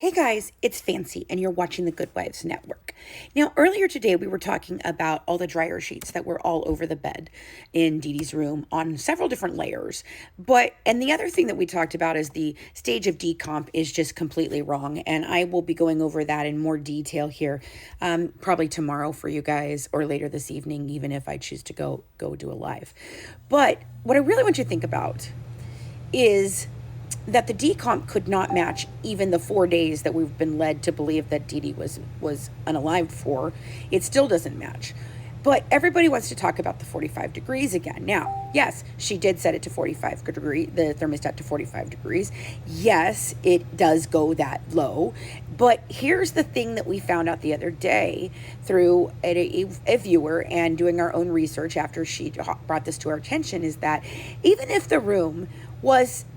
Hey guys, it's Fancy, and you're watching the Good Wives Network. Now, earlier today, we were talking about all the dryer sheets that were all over the bed in Dee Dee's room on several different layers. And the other thing that we talked about is the stage of decomp is just completely wrong. And I will be going over that in more detail here, probably tomorrow for you guys or later this evening, even if I choose to go do a live. But what I really want you to think about is that the decomp could not match even the 4 days that we've been led to believe that Dee Dee was unalived for. It still doesn't match. But everybody wants to talk about the 45 degrees again. Now, yes, she did set it to 45 degrees, the thermostat to 45 degrees. Yes, it does go that low. But here's the thing that we found out the other day through a viewer and doing our own research after she brought this to our attention is that even if the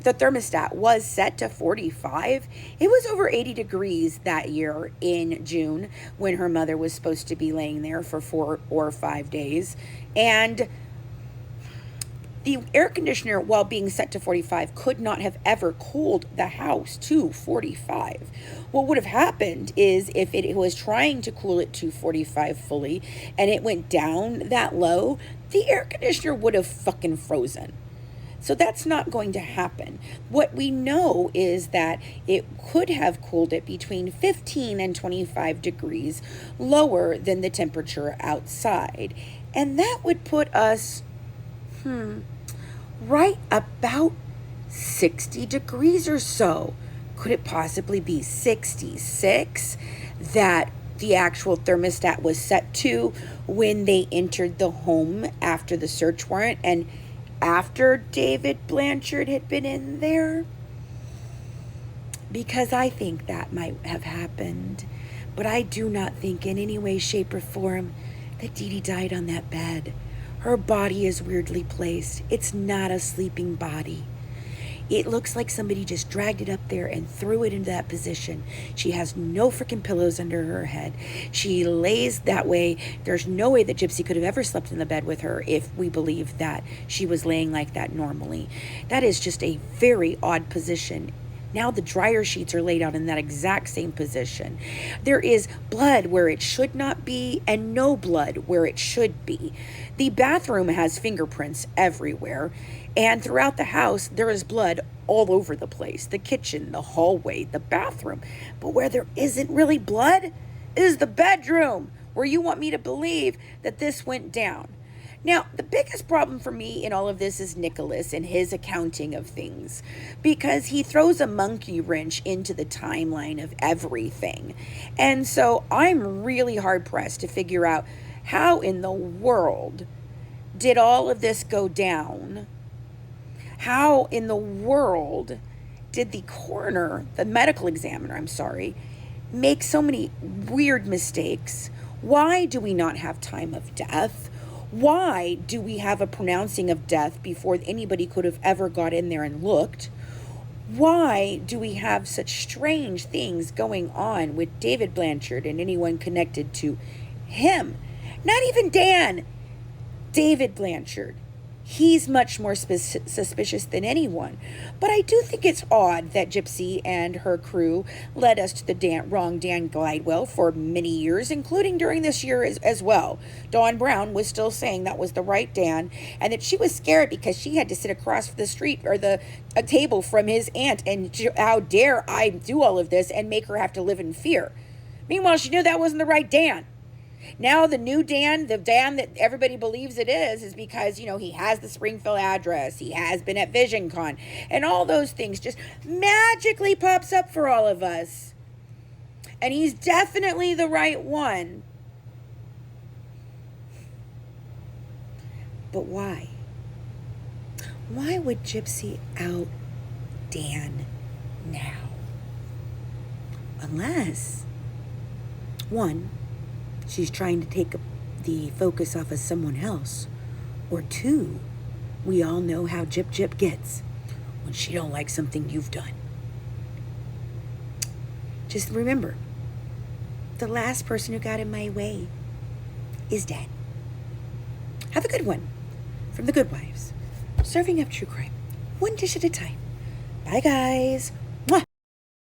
thermostat was set to 45, it was over 80 degrees that year in June when her mother was supposed to be laying there for 4 or 5 days. And the air conditioner, while being set to 45, could not have ever cooled the house to 45. What would have happened is if it was trying to cool it to 45 fully and it went down that low, the air conditioner would have fucking frozen. So that's not going to happen. What we know is that it could have cooled it between 15 and 25 degrees lower than the temperature outside. And that would put us, right about 60 degrees or so. Could it possibly be 66 that the actual thermostat was set to when they entered the home after the search warrant and after David Blanchard had been in there? Because I think that might have happened. But I do not think in any way, shape, or form that Dee Dee died on that bed. Her body is weirdly placed. It's not a sleeping body. It looks like somebody just dragged it up there and threw it into that position. She has no freaking pillows under her head. She lays that way. There's no way that Gypsy could have ever slept in the bed with her if we believe that she was laying like that normally. That is just a very odd position. Now the dryer sheets are laid out in that exact same position. There is blood where it should not be and no blood where it should be. The bathroom has fingerprints everywhere. And throughout the house, there is blood all over the place. The kitchen, the hallway, the bathroom. But where there isn't really blood is the bedroom, where you want me to believe that this went down. Now, the biggest problem for me in all of this is Nicholas and his accounting of things, because he throws a monkey wrench into the timeline of everything. And so I'm really hard pressed to figure out how in the world did all of this go down? How in the world did the medical examiner, make so many weird mistakes? Why do we not have time of death? Why do we have a pronouncing of death before anybody could have ever got in there and looked? Why do we have such strange things going on with David Blanchard and anyone connected to him? Not even Dan. David Blanchard. He's much more suspicious than anyone. But I do think it's odd that Gypsy and her crew led us to the wrong Dan Glidewell for many years, including during this year as well. Dawn Brown was still saying that was the right Dan, and that she was scared because she had to sit across the street or a table from his aunt, and how dare I do all of this and make her have to live in fear. Meanwhile, she knew that wasn't the right Dan. Now the new Dan, the Dan that everybody believes it is because, he has the Springfield address, he has been at VisionCon, and all those things just magically pops up for all of us. And he's definitely the right one. But why? Why would Gypsy out Dan now? Unless, one, she's trying to take the focus off of someone else. Or two, we all know how Gyp gets when she don't like something you've done. Just remember, the last person who got in my way is Dad. Have a good one from the Good Wives, serving up true crime, one dish at a time. Bye, guys.